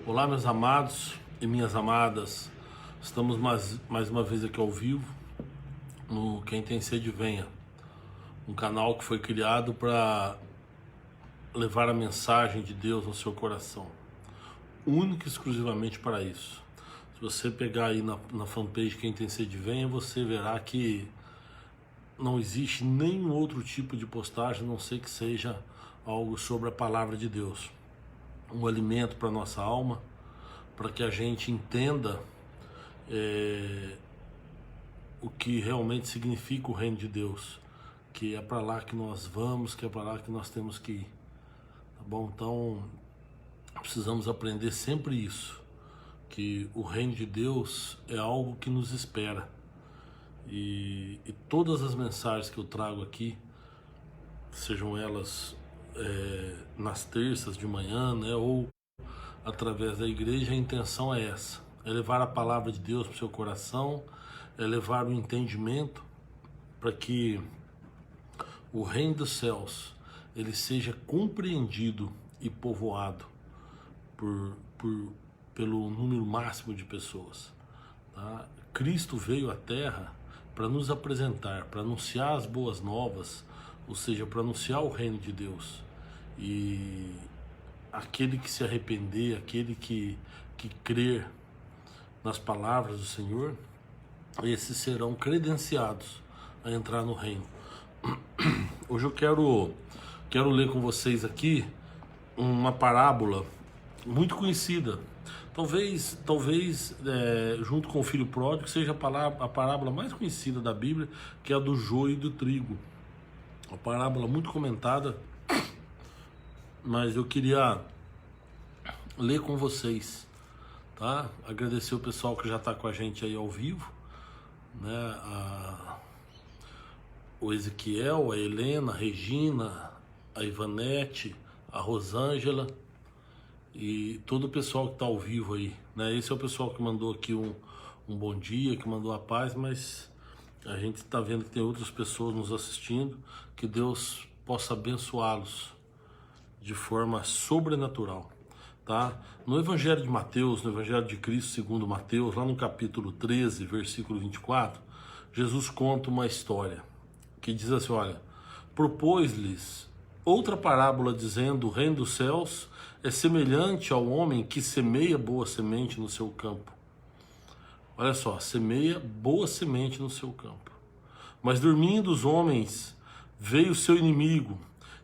Olá, meus amados e minhas amadas. Estamos mais uma vez aqui ao vivo no Quem Tem Sede Venha, um canal que foi criado para levar a mensagem de Deus ao seu coração, único e exclusivamente para isso. Se você pegar aí na fanpage Quem Tem Sede Venha, você verá que não existe nenhum outro tipo de postagem, a não ser que seja algo sobre a palavra de Deus, um alimento para nossa alma, para que a gente entenda o que realmente significa o reino de Deus, que é para lá que nós vamos, que é para lá que nós temos que ir, tá bom? Então precisamos aprender sempre isso, que o reino de Deus é algo que nos espera, e todas as mensagens que eu trago aqui, sejam elas nas terças de manhã, né, ou através da igreja, a intenção é essa: é levar a palavra de Deus para o seu coração, é levar o entendimento para que o reino dos céus ele seja compreendido e povoado pelo número máximo de pessoas, tá? Cristo veio à Terra para nos apresentar, para anunciar as boas novas, ou seja, para anunciar o reino de Deus. E aquele que se arrepender, aquele que crer nas palavras do Senhor, esses serão credenciados a entrar no reino. Hoje eu quero ler com vocês aqui uma parábola muito conhecida. Talvez junto com o filho pródigo, seja a parábola mais conhecida da Bíblia, que é a do joio e do trigo. Uma parábola muito comentada, mas eu queria ler com vocês, tá? Agradecer o pessoal que já está com a gente aí ao vivo, né? O Ezequiel, a Helena, a Regina, a Ivanete, a Rosângela e todo o pessoal que está ao vivo aí, né? Esse é o pessoal que mandou aqui um bom dia, que mandou a paz, mas a gente está vendo que tem outras pessoas nos assistindo. Que Deus possa abençoá-los de forma sobrenatural, tá? No Evangelho de Mateus, no Evangelho de Cristo segundo Mateus, lá no capítulo 13, versículo 24, Jesus conta uma história que diz assim: olha, propôs-lhes outra parábola dizendo: o reino dos céus é semelhante ao homem que semeia boa semente no seu campo. Olha só, semeia boa semente no seu campo. Mas dormindo os homens, veio o seu inimigo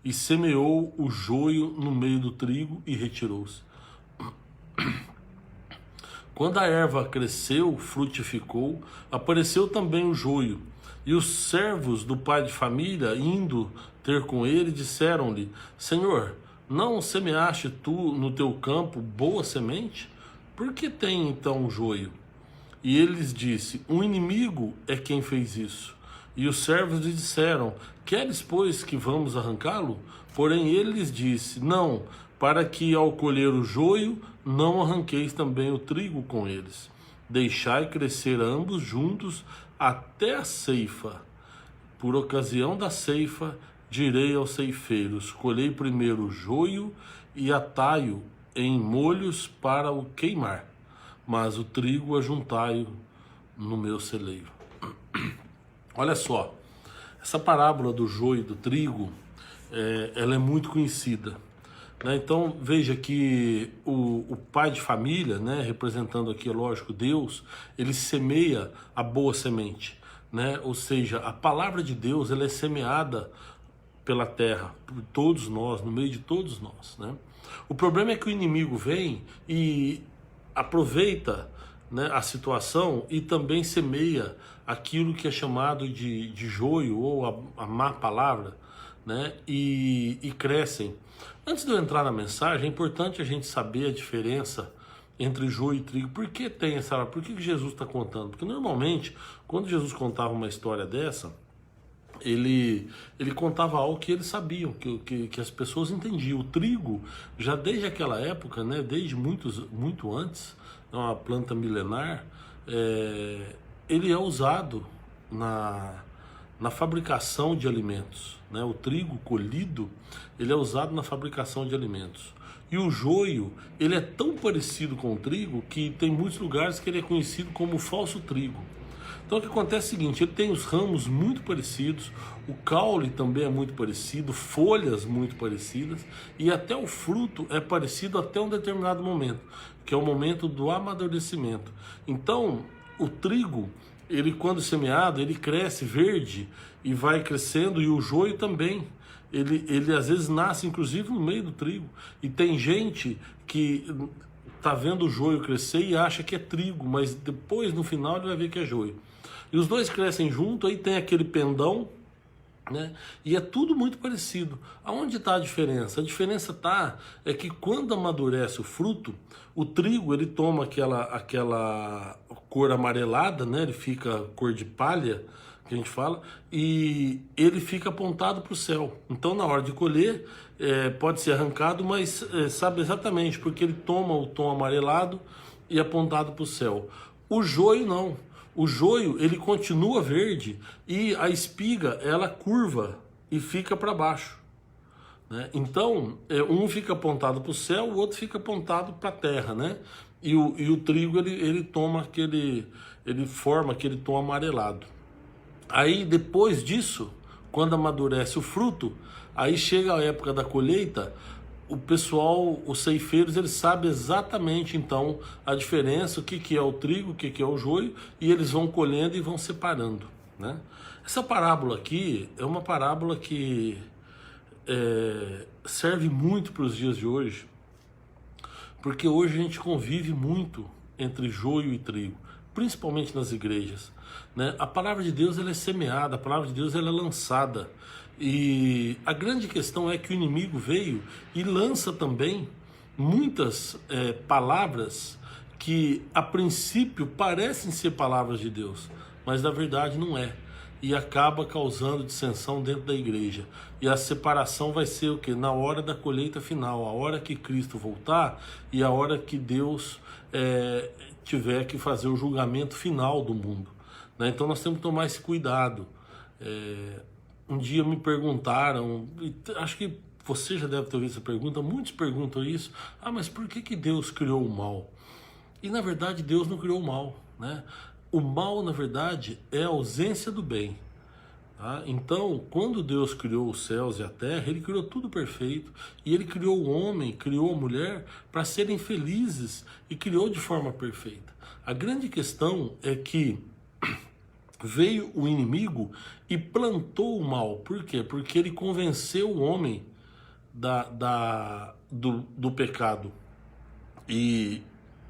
e semeou o joio no meio do trigo e retirou-se. Quando a erva cresceu, frutificou, apareceu também o joio. E os servos do pai de família, indo ter com ele, disseram-lhe: Senhor, não semeaste tu no teu campo boa semente? Por que tem então o joio? E ele lhes disse: um inimigo é quem fez isso. E os servos lhe disseram: queres, pois, que vamos arrancá-lo? Porém ele lhes disse: não, para que ao colher o joio, não arranqueis também o trigo com eles. Deixai crescer ambos juntos até a ceifa. Por ocasião da ceifa, direi aos ceifeiros: colhei primeiro o joio e atai-o em molhos para o queimar, mas o trigo ajuntai-o no meu celeiro. Olha só, essa parábola do joio e do trigo, ela é muito conhecida, né? Então veja que o pai de família, né, representando aqui, lógico, Deus, ele semeia a boa semente, né? Ou seja, a palavra de Deus, ela é semeada pela terra, por todos nós, no meio de todos nós, né? O problema é que o inimigo vem e aproveita, né, a situação e também semeia aquilo que é chamado de joio, ou a má palavra, né, e crescem. Antes de eu entrar na mensagem, é importante a gente saber a diferença entre joio e trigo. Por que tem essa? Por que Jesus está contando? Porque normalmente, quando Jesus contava uma história dessa, ele contava algo que eles sabiam, que as pessoas entendiam. O trigo, já desde aquela época, né, desde muito antes, é uma planta milenar, ele é usado na fabricação de alimentos, né? O trigo colhido, ele é usado na fabricação de alimentos. E o joio, ele é tão parecido com o trigo que tem muitos lugares que ele é conhecido como o falso trigo. Então o que acontece é o seguinte, ele tem os ramos muito parecidos, o caule também é muito parecido, folhas muito parecidas, e até o fruto é parecido até um determinado momento, que é o momento do amadurecimento. Então o trigo, ele quando semeado, ele cresce verde e vai crescendo, e o joio também. Ele às vezes nasce inclusive no meio do trigo, e tem gente que tá vendo o joio crescer e acha que é trigo, mas depois no final ele vai ver que é joio. E os dois crescem junto, aí tem aquele pendão, né? E é tudo muito parecido. Aonde está a diferença? A diferença é que quando amadurece o fruto, o trigo ele toma aquela cor amarelada, né? Ele fica cor de palha, que a gente fala, e ele fica apontado para o céu. Então na hora de colher, pode ser arrancado, mas sabe exatamente, porque ele toma o tom amarelado e apontado para o céu. O joio não. O joio ele continua verde e a espiga ela curva e fica para baixo, né? Então um fica apontado para o céu, o outro fica apontado para a terra, né? E o trigo ele forma aquele tom amarelado. Aí depois disso, quando amadurece o fruto, aí chega a época da colheita. O pessoal, os ceifeiros, eles sabem exatamente então a diferença, o que é o trigo, o que é o joio, e eles vão colhendo e vão separando, né? Essa parábola aqui é uma parábola que serve muito para os dias de hoje, porque hoje a gente convive muito entre joio e trigo, principalmente nas igrejas, né? A palavra de Deus ela é semeada, a palavra de Deus ela é lançada. E a grande questão é que o inimigo veio e lança também muitas palavras que a princípio parecem ser palavras de Deus, mas na verdade não é. E acaba causando dissensão dentro da igreja. E a separação vai ser o quê? Na hora da colheita final, a hora que Cristo voltar e a hora que Deus tiver que fazer o julgamento final do mundo, né? Então nós temos que tomar esse cuidado. Um dia me perguntaram, acho que você já deve ter ouvido essa pergunta, muitos perguntam isso, mas por que Deus criou o mal? E na verdade Deus não criou o mal, né? O mal na verdade é a ausência do bem, tá? Então quando Deus criou os céus e a terra, Ele criou tudo perfeito, e Ele criou o homem, criou a mulher para serem felizes, e criou de forma perfeita. A grande questão é que veio o inimigo e plantou o mal. Por quê? Porque ele convenceu o homem do pecado. E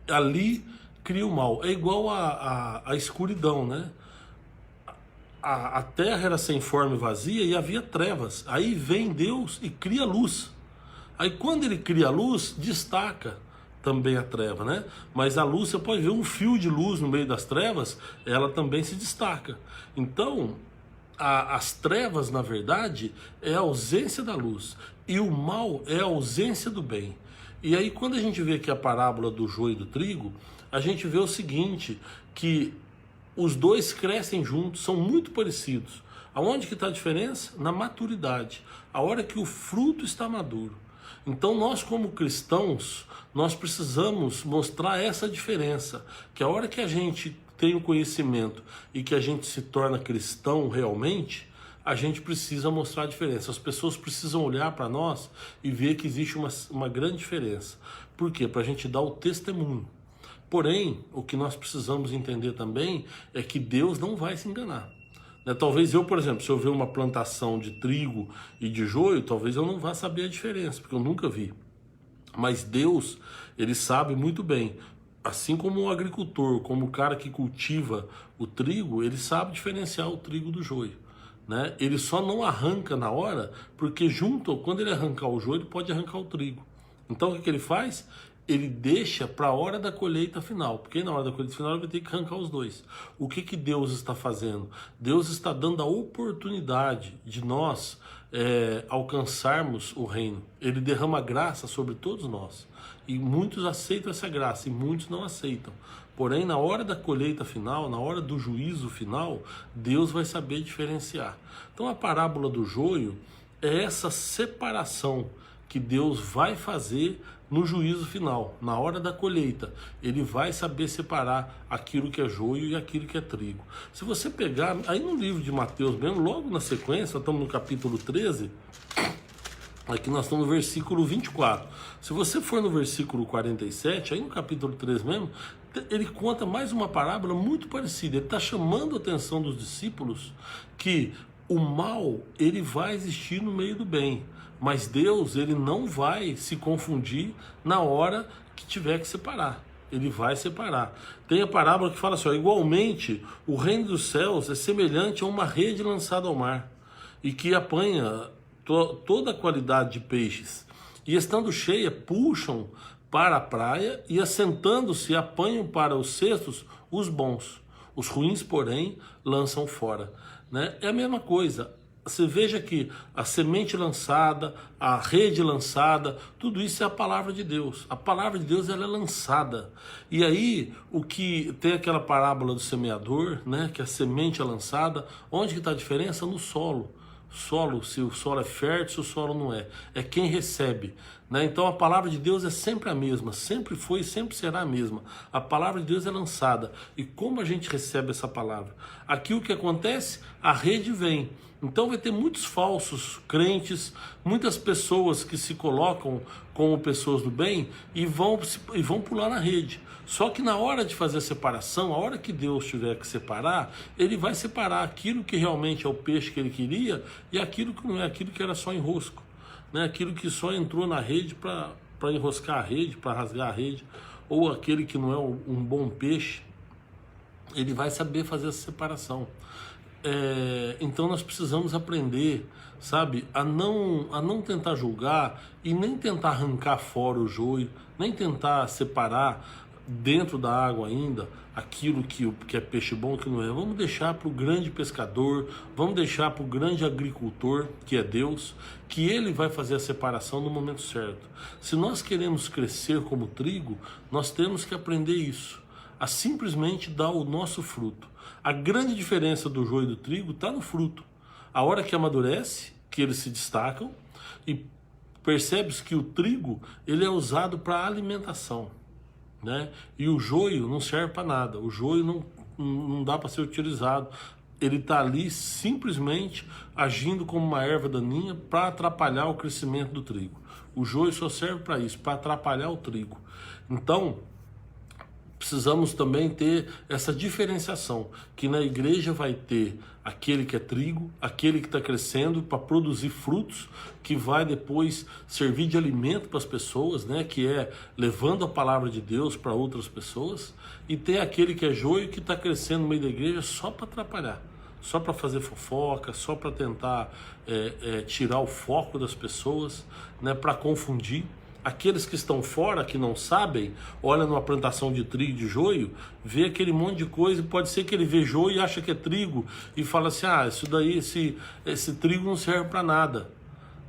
ali cria o mal. É igual a escuridão, né? A terra era sem forma e vazia e havia trevas. Aí vem Deus e cria luz. Aí quando ele cria a luz, destaca também a treva, né? Mas a luz, você pode ver um fio de luz no meio das trevas, ela também se destaca. Então, as trevas, na verdade, é a ausência da luz, e o mal é a ausência do bem. E aí, quando a gente vê aqui a parábola do joio e do trigo, a gente vê o seguinte, que os dois crescem juntos, são muito parecidos. Aonde que está a diferença? Na maturidade, a hora que o fruto está maduro. Então nós como cristãos, nós precisamos mostrar essa diferença, que a hora que a gente tem o conhecimento e que a gente se torna cristão realmente, a gente precisa mostrar a diferença. As pessoas precisam olhar para nós e ver que existe uma grande diferença. Por quê? Para a gente dar o testemunho. Porém, o que nós precisamos entender também é que Deus não vai se enganar. Talvez eu, por exemplo, se eu ver uma plantação de trigo e de joio, talvez eu não vá saber a diferença, porque eu nunca vi. Mas Deus, Ele sabe muito bem. Assim como o agricultor, como o cara que cultiva o trigo, ele sabe diferenciar o trigo do joio, né? Ele só não arranca na hora, porque quando ele arrancar o joio, ele pode arrancar o trigo. Então o que ele faz? Ele deixa para a hora da colheita final, porque na hora da colheita final ele vai ter que arrancar os dois. O que Deus está fazendo? Deus está dando a oportunidade de nós alcançarmos o reino. Ele derrama graça sobre todos nós, e muitos aceitam essa graça e muitos não aceitam. Porém, na hora da colheita final, na hora do juízo final, Deus vai saber diferenciar. Então a parábola do joio é essa separação que Deus vai fazer no juízo final, na hora da colheita. Ele vai saber separar aquilo que é joio e aquilo que é trigo. Se você pegar, aí no livro de Mateus mesmo, logo na sequência, nós estamos no capítulo 13, aqui nós estamos no versículo 24. Se você for no versículo 47, aí no capítulo 3 mesmo, ele conta mais uma parábola muito parecida. Ele está chamando a atenção dos discípulos que o mal, ele vai existir no meio do bem, mas Deus, ele não vai se confundir na hora que tiver que separar. Ele vai separar. Tem a parábola que fala assim, ó, igualmente o reino dos céus é semelhante a uma rede lançada ao mar e que apanha toda a qualidade de peixes, e estando cheia, puxam para a praia e, assentando-se, apanham para os cestos os bons. Os ruins, porém, lançam fora. Né? É a mesma coisa. Você veja que a semente lançada, a rede lançada, tudo isso é a palavra de Deus. A palavra de Deus, ela é lançada. E aí, o que tem aquela parábola do semeador, né? Que a semente é lançada, onde que está a diferença? No solo. Solo, se o solo é fértil, se o solo não é. É quem recebe. Né? Então a palavra de Deus é sempre a mesma, sempre foi e sempre será a mesma. A palavra de Deus é lançada. E como a gente recebe essa palavra? Aqui o que acontece? A rede vem. Então vai ter muitos falsos crentes, muitas pessoas que se colocam como pessoas do bem e vão pular na rede. Só que na hora de fazer a separação, a hora que Deus tiver que separar, ele vai separar aquilo que realmente é o peixe que ele queria e aquilo que não é, aquilo que era só enrosco, né? Aquilo que só entrou na rede para enroscar a rede, para rasgar a rede, ou aquele que não é um bom peixe, ele vai saber fazer essa separação. Então nós precisamos aprender, sabe, a não tentar julgar e nem tentar arrancar fora o joio, nem tentar separar dentro da água ainda aquilo que é peixe bom e que não é. Vamos deixar para o grande pescador, vamos deixar para o grande agricultor, que é Deus, que ele vai fazer a separação no momento certo. Se nós queremos crescer como trigo, nós temos que aprender isso, a simplesmente dar o nosso fruto. A grande diferença do joio e do trigo está no fruto. A hora que amadurece, que eles se destacam, e percebes que o trigo, ele é usado para alimentação, né? E o joio não serve para nada. O joio não dá para ser utilizado. Ele está ali simplesmente agindo como uma erva daninha para atrapalhar o crescimento do trigo. O joio só serve para isso, para atrapalhar o trigo. Então, precisamos também ter essa diferenciação, que na igreja vai ter aquele que é trigo, aquele que está crescendo para produzir frutos, que vai depois servir de alimento para as pessoas, né? Que é levando a palavra de Deus para outras pessoas, e tem aquele que é joio, que está crescendo no meio da igreja só para atrapalhar, só para fazer fofoca, só para tentar tirar o foco das pessoas, né? Para confundir. Aqueles que estão fora, que não sabem, olha numa plantação de trigo e de joio, vê aquele monte de coisa, e pode ser que ele vê joio e acha que é trigo, e fala assim, isso daí, esse trigo não serve para nada,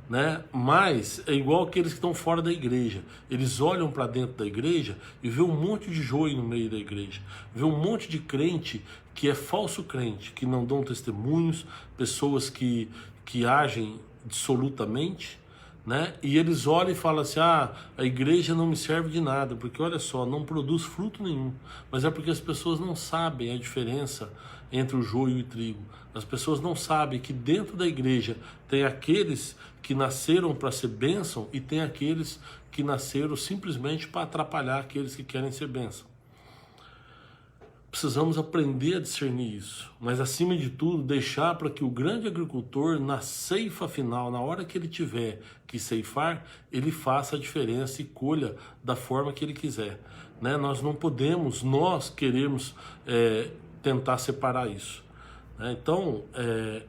né? Mas é igual aqueles que estão fora da igreja. Eles olham para dentro da igreja e vê um monte de joio no meio da igreja, vê um monte de crente que é falso crente, que não dão testemunhos, pessoas que agem dissolutamente, né? E eles olham e falam assim, a igreja não me serve de nada, porque olha só, não produz fruto nenhum. Mas é porque as pessoas não sabem a diferença entre o joio e o trigo. As pessoas não sabem que dentro da igreja tem aqueles que nasceram para ser bênção e tem aqueles que nasceram simplesmente para atrapalhar aqueles que querem ser bênção. Precisamos aprender a discernir isso, mas acima de tudo deixar para que o grande agricultor, na ceifa final, na hora que ele tiver que ceifar, ele faça a diferença e colha da forma que ele quiser, né? Nós não podemos, nós queremos tentar separar isso, né? Então,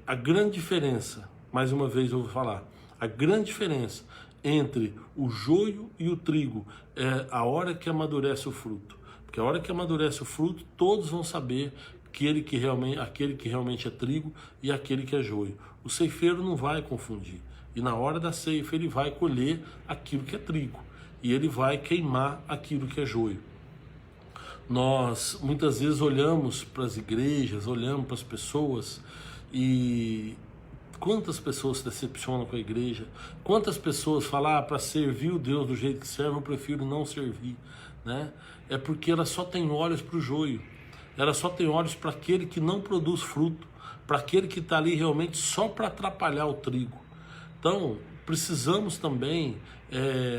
a grande diferença, mais uma vez eu vou falar, a grande diferença entre o joio e o trigo é a hora que amadurece o fruto. Porque a hora que amadurece o fruto, todos vão saber aquele que realmente é trigo e aquele que é joio. O ceifeiro não vai confundir. E na hora da ceifa, ele vai colher aquilo que é trigo. E ele vai queimar aquilo que é joio. Nós, muitas vezes, olhamos para as igrejas, olhamos para as pessoas e Quantas pessoas se decepcionam com a igreja? Quantas pessoas falam, para servir o Deus do jeito que serve, eu prefiro não servir, né? É porque ela só tem olhos para o joio, ela só tem olhos para aquele que não produz fruto, para aquele que está ali realmente só para atrapalhar o trigo. Então, precisamos também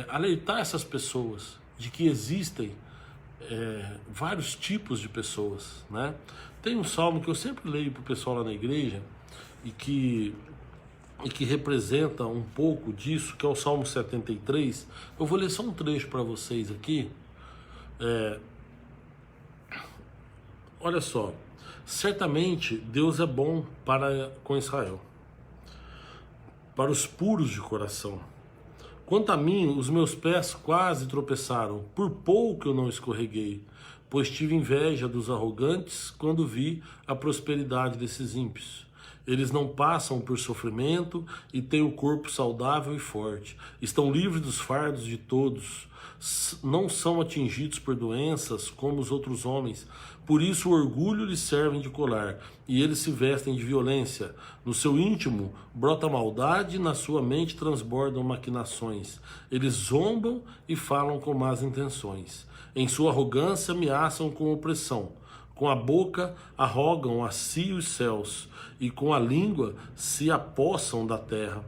alertar essas pessoas de que existem vários tipos de pessoas, né? Tem um salmo que eu sempre leio para o pessoal lá na igreja e que representa um pouco disso, que é o Salmo 73. Eu vou ler só um trecho para vocês aqui. Olha só, certamente Deus é bom para com Israel, para os puros de coração. Quanto a mim, os meus pés quase tropeçaram, por pouco eu não escorreguei, pois tive inveja dos arrogantes quando vi a prosperidade desses ímpios. Eles não passam por sofrimento e têm o corpo saudável e forte. Estão livres dos fardos de todos. Não são atingidos por doenças como os outros homens. Por isso o orgulho lhes serve de colar e eles se vestem de violência. No seu íntimo brota maldade, na sua mente transbordam maquinações. Eles zombam e falam com más intenções. Em sua arrogância ameaçam com opressão. Com a boca arrogam a si os céus, e com a língua se apossam da terra.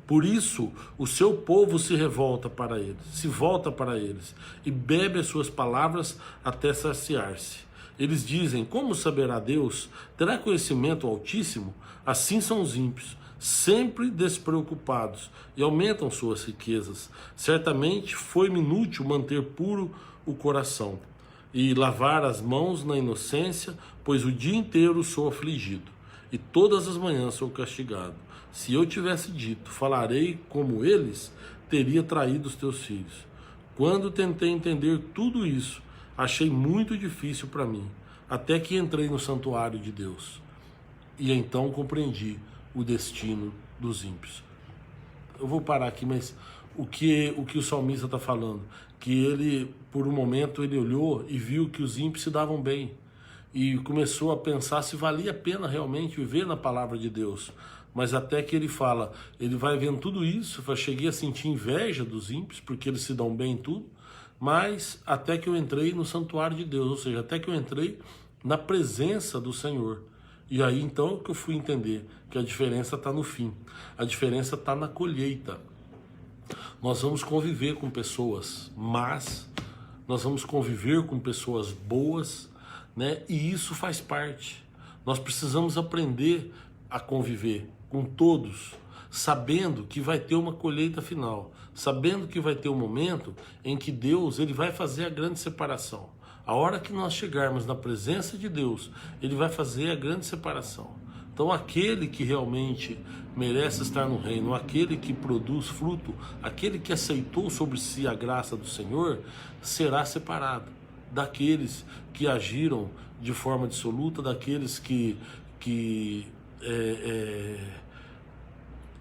Por isso o seu povo se volta para eles, e bebe as suas palavras até saciar-se. Eles dizem, como saberá Deus? Terá conhecimento Altíssimo? Assim são os ímpios, sempre despreocupados, e aumentam suas riquezas. Certamente foi-me inútil manter puro o coração e lavar as mãos na inocência, pois o dia inteiro sou afligido, e todas as manhãs sou castigado. Se eu tivesse dito, falarei como eles, teria traído os teus filhos. Quando tentei entender tudo isso, achei muito difícil para mim, até que entrei no santuário de Deus, e então compreendi o destino dos ímpios. Eu vou parar aqui, mas o que o salmista está falando? Que ele, por um momento, ele olhou e viu que os ímpios se davam bem, e começou a pensar se valia a pena realmente viver na palavra de Deus. Mas até que ele fala, ele vai vendo tudo isso, cheguei a sentir inveja dos ímpios, porque eles se dão bem em tudo, mas até que eu entrei no santuário de Deus, ou seja, até que eu entrei na presença do Senhor. E aí então que eu fui entender que a diferença está no fim, a diferença está na colheita. Nós vamos conviver com pessoas más, nós vamos conviver com pessoas boas, né? E isso faz parte. Nós precisamos aprender a conviver com todos, sabendo que vai ter uma colheita final, sabendo que vai ter um momento em que Deus ele vai fazer a grande separação. A hora que nós chegarmos na presença de Deus, ele vai fazer a grande separação. Então aquele que realmente merece estar no reino, aquele que produz fruto, aquele que aceitou sobre si a graça do Senhor, será separado daqueles que agiram de forma dissoluta, daqueles que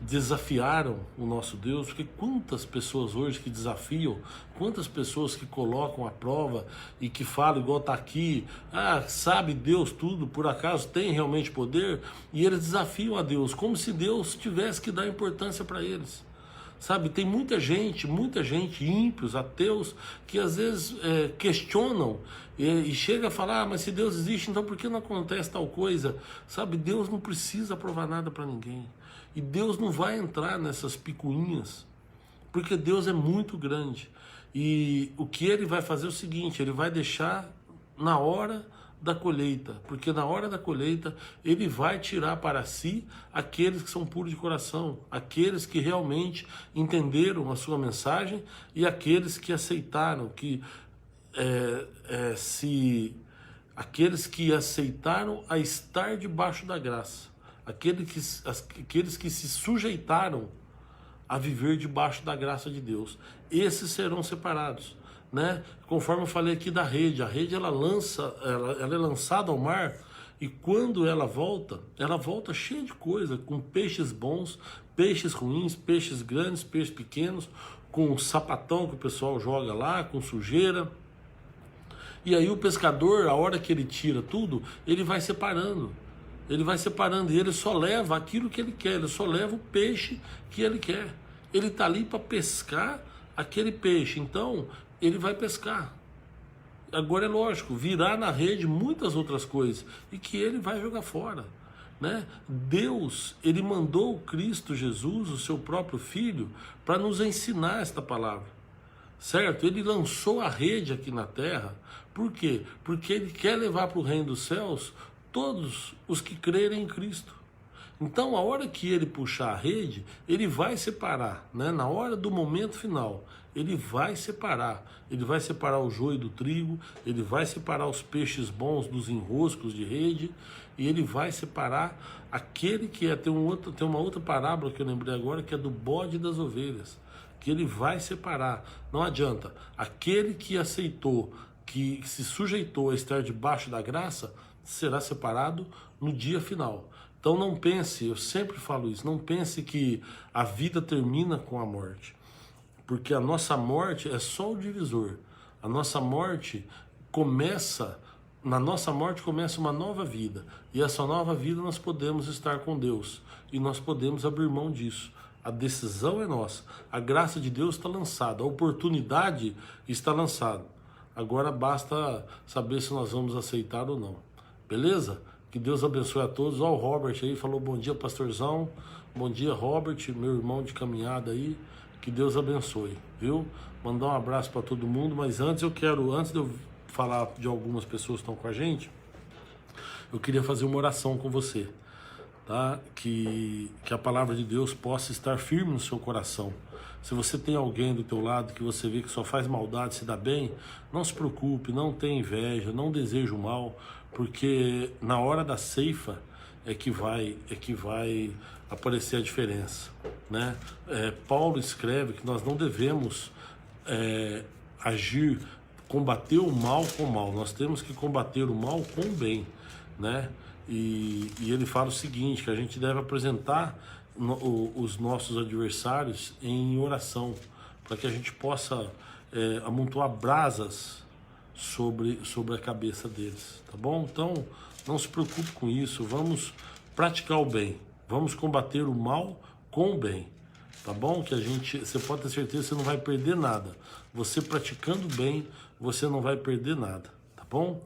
desafiaram o nosso Deus. Porque quantas pessoas hoje que desafiam, quantas pessoas que colocam à prova e que falam igual está aqui, sabe Deus tudo, por acaso tem realmente poder, e eles desafiam a Deus, como se Deus tivesse que dar importância para eles. Sabe, tem muita gente, ímpios, ateus, que às vezes questionam e chega a falar, mas se Deus existe, então por que não acontece tal coisa? Sabe, Deus não precisa provar nada para ninguém. E Deus não vai entrar nessas picuinhas, porque Deus é muito grande. E o que ele vai fazer é o seguinte, ele vai deixar na hora da colheita, porque na hora da colheita ele vai tirar para si aqueles que são puros de coração, aqueles que realmente entenderam a sua mensagem e aqueles que aceitaram, aqueles que aceitaram a estar debaixo da graça, aqueles que se sujeitaram a viver debaixo da graça de Deus. Esses serão separados, né? Conforme eu falei aqui da rede, a rede ela é lançada ao mar, e quando ela volta cheia de coisa, com peixes bons, peixes ruins, peixes grandes, peixes pequenos, com sapatão que o pessoal joga lá, com sujeira. E aí o pescador, a hora que ele tira tudo, ele vai separando. Ele vai separando e ele só leva aquilo que ele quer, ele só leva o peixe que ele quer. Ele está ali para pescar aquele peixe, então ele vai pescar. Agora é lógico, virá na rede muitas outras coisas e que ele vai jogar fora, né? Deus, ele mandou o Cristo Jesus, o seu próprio Filho, para nos ensinar esta palavra, certo? Ele lançou a rede aqui na terra, por quê? Porque ele quer levar para o reino dos céus todos os que crerem em Cristo. Então, a hora que ele puxar a rede, ele vai separar, né? Na hora do momento final, ele vai separar o joio do trigo, ele vai separar os peixes bons dos enroscos de rede, e ele vai separar aquele que é, tem uma outra parábola que eu lembrei agora, que é do bode e das ovelhas, que ele vai separar. Não adianta, aquele que aceitou, que se sujeitou a estar debaixo da graça, será separado no dia final. Então não pense, eu sempre falo isso, não pense que a vida termina com a morte, porque a nossa morte é só o divisor. A nossa morte começa, na nossa morte começa uma nova vida, e essa nova vida nós podemos estar com Deus, e nós podemos abrir mão disso. A decisão é nossa, a graça de Deus está lançada, a oportunidade está lançada. Agora basta saber se nós vamos aceitar ou não, beleza? Que Deus abençoe a todos. Ó, o Robert aí falou bom dia, pastorzão. Bom dia, Robert, meu irmão de caminhada aí. Que Deus abençoe, viu? Mandar um abraço para todo mundo. Mas antes de eu falar de algumas pessoas que estão com a gente, eu queria fazer uma oração com você, tá? Que a palavra de Deus possa estar firme no seu coração. Se você tem alguém do teu lado que você vê que só faz maldade, se dá bem, não se preocupe, não tenha inveja, não deseje o mal, porque na hora da ceifa é que vai aparecer a diferença, né? Paulo escreve que nós não devemos combater o mal com o mal, nós temos que combater o mal com o bem, né? E ele fala o seguinte, que a gente deve apresentar os nossos adversários em oração, para que a gente possa amontoar brasas sobre a cabeça deles, tá bom? Então, não se preocupe com isso, vamos praticar o bem, vamos combater o mal com o bem, tá bom? Você pode ter certeza que você não vai perder nada, você praticando o bem, você não vai perder nada, tá bom?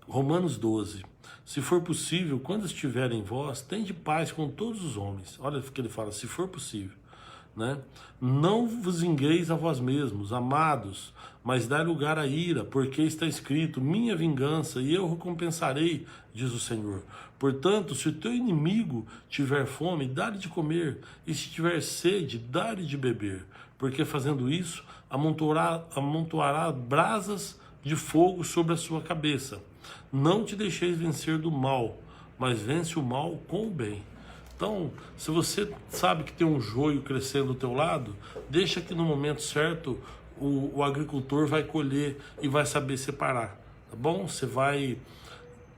Romanos 12, se for possível, quando estiver em vós, tende paz com todos os homens. Olha o que ele fala, se for possível, né? Não vos vingueis a vós mesmos, amados, mas dai lugar à ira, porque está escrito, minha vingança e eu recompensarei, diz o Senhor. Portanto, se o teu inimigo tiver fome, dá-lhe de comer, e se tiver sede, dá-lhe de beber, porque fazendo isso, amontoará brasas de fogo sobre a sua cabeça. Não te deixeis vencer do mal, mas vence o mal com o bem. Então, se você sabe que tem um joio crescendo do teu lado, deixa que no momento certo o agricultor vai colher e vai saber separar, tá bom? Você vai,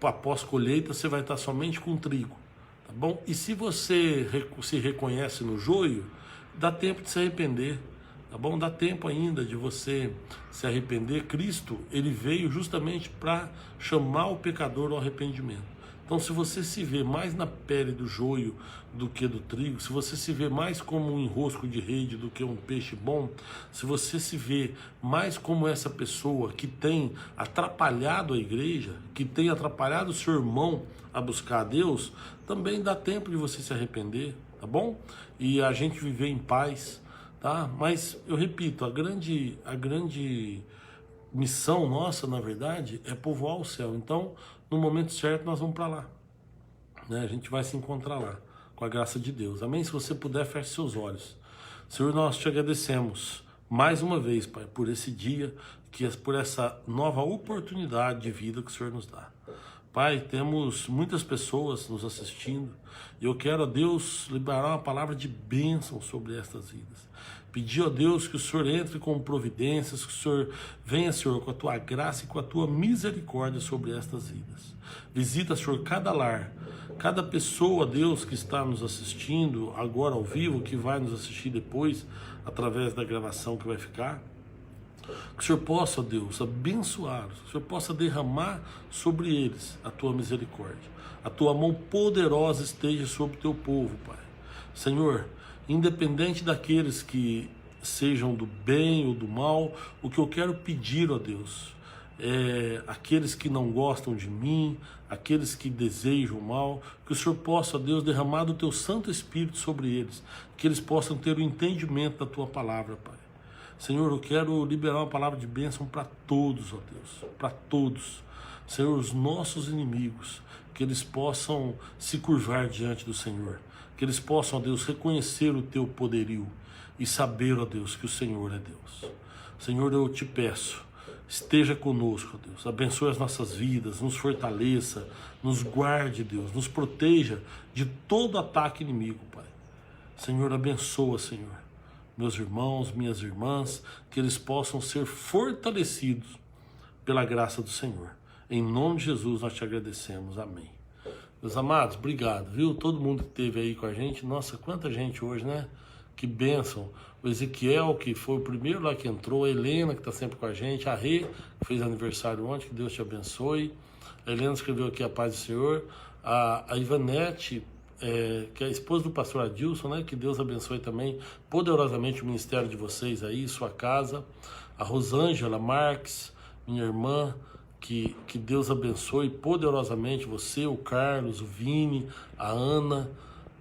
após colheita, você vai estar somente com trigo, tá bom? E se você se reconhece no joio, dá tempo de se arrepender, tá bom? Dá tempo ainda de você se arrepender. Cristo, ele veio justamente para chamar o pecador ao arrependimento. Então, se você se vê mais na pele do joio do que do trigo, se você se vê mais como um enrosco de rede do que um peixe bom, se você se vê mais como essa pessoa que tem atrapalhado a igreja, que tem atrapalhado o seu irmão a buscar a Deus, também dá tempo de você se arrepender, tá bom? E a gente viver em paz, tá? Mas, eu repito, a grande missão nossa, na verdade, é povoar o céu. Então, no momento certo, nós vamos para lá, né? A gente vai se encontrar lá, com a graça de Deus. Amém? Se você puder, feche seus olhos. Senhor, nós te agradecemos mais uma vez, Pai, por esse dia, por essa nova oportunidade de vida que o Senhor nos dá. Pai, temos muitas pessoas nos assistindo e eu quero, a Deus, liberar uma palavra de bênção sobre estas vidas. Pedir a Deus que o Senhor entre com providências, que o Senhor venha, Senhor, com a tua graça e com a tua misericórdia sobre estas vidas. Visita, Senhor, cada lar, cada pessoa, Deus, que está nos assistindo agora ao vivo, que vai nos assistir depois, através da gravação que vai ficar. Que o Senhor possa, Deus, abençoá-los, que o Senhor possa derramar sobre eles a tua misericórdia. A tua mão poderosa esteja sobre o teu povo, Pai. Senhor, independente daqueles que sejam do bem ou do mal, o que eu quero pedir, ó Deus, aqueles que não gostam de mim, aqueles que desejam mal, que o Senhor possa, ó Deus, derramar do teu Santo Espírito sobre eles, que eles possam ter o entendimento da tua palavra, Pai. Senhor, eu quero liberar uma palavra de bênção para todos, ó Deus, para todos. Senhor, os nossos inimigos, que eles possam se curvar diante do Senhor, que eles possam, ó Deus, reconhecer o teu poderio e saber, ó Deus, que o Senhor é Deus. Senhor, eu te peço, esteja conosco, ó Deus, abençoe as nossas vidas, nos fortaleça, nos guarde, Deus, nos proteja de todo ataque inimigo, Pai. Senhor, abençoa, Senhor, meus irmãos, minhas irmãs, que eles possam ser fortalecidos pela graça do Senhor. Em nome de Jesus nós te agradecemos, amém. Meus amados, obrigado, viu? Todo mundo que esteve aí com a gente, nossa, quanta gente hoje, né? Que bênção. O Ezequiel, que foi o primeiro lá que entrou, a Helena, que está sempre com a gente, a Rê, que fez aniversário ontem, que Deus te abençoe. A Helena escreveu aqui a paz do Senhor. A Ivanete, que é a esposa do pastor Adilson, né? Que Deus abençoe também poderosamente o ministério de vocês aí, sua casa. A Rosângela Marques, minha irmã, que Deus abençoe poderosamente você, o Carlos, o Vini, a Ana,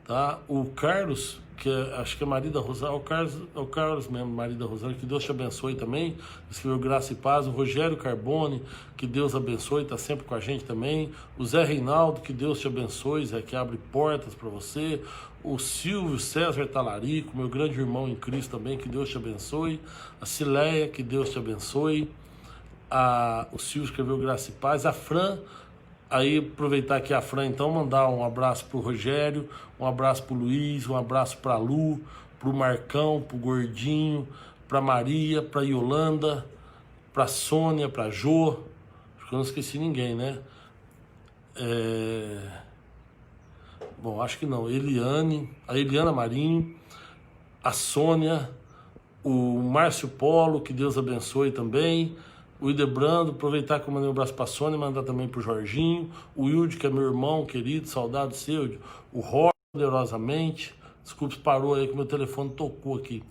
tá? O Carlos, que acho que é marido da Rosana, o Carlos mesmo, marido da Rosana, que Deus te abençoe também, escreveu graça e paz. O Rogério Carbone, que Deus abençoe, está sempre com a gente também. O Zé Reinaldo, que Deus te abençoe, Zé, que abre portas para você. O Silvio César Talarico, meu grande irmão em Cristo também, que Deus te abençoe. A Cileia, que Deus te abençoe. O Silvio escreveu graça e paz. A Fran, aí aproveitar aqui a Fran, então, mandar um abraço pro Rogério, um abraço pro Luiz, um abraço pra Lu, pro Marcão, pro Gordinho, pra Maria, pra Yolanda, pra Sônia, pra Jô, acho que eu não esqueci ninguém, né? Bom, acho que não, a Eliana Marinho, a Sônia, o Márcio Polo, que Deus abençoe também. O Idebrando, aproveitar que eu mandei um abraço para a Sônia, mandar também para o Jorginho. O Wilde, que é meu irmão querido, saudade seu. O Roger, poderosamente. Desculpe, parou aí que meu telefone tocou aqui.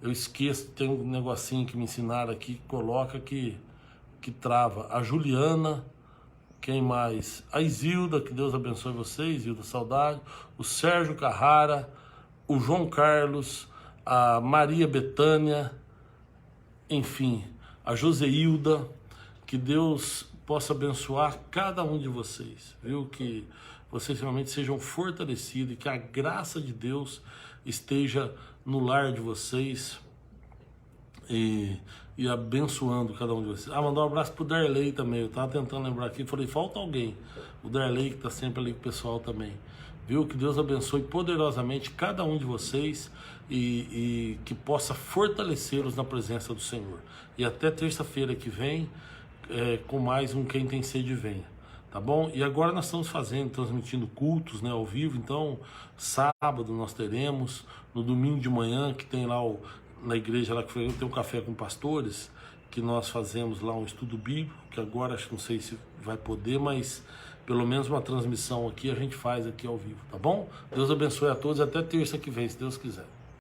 Eu esqueço, tem um negocinho que me ensinaram aqui, que coloca que trava. A Juliana, quem mais? A Isilda, que Deus abençoe você, Isilda, saudade. O Sérgio Carrara, o João Carlos, a Maria Betânia, enfim, a Joseilda, que Deus possa abençoar cada um de vocês, viu? Que vocês realmente sejam fortalecidos e que a graça de Deus esteja no lar de vocês e abençoando cada um de vocês. Mandar um abraço pro Darley também, eu tava tentando lembrar aqui, falei, falta alguém. O Darley, que tá sempre ali com o pessoal também. Viu? Que Deus abençoe poderosamente cada um de vocês e que possa fortalecê-los na presença do Senhor. E até terça-feira que vem, com mais um Quem Tem Sede Venha, tá bom? E agora nós estamos transmitindo cultos, né, ao vivo. Então, sábado nós teremos, no domingo de manhã, que tem lá na igreja lá que tem um café com pastores, que nós fazemos lá um estudo bíblico, que agora acho que não sei se vai poder, mas pelo menos uma transmissão aqui a gente faz aqui ao vivo, tá bom? Deus abençoe a todos, até terça que vem, se Deus quiser.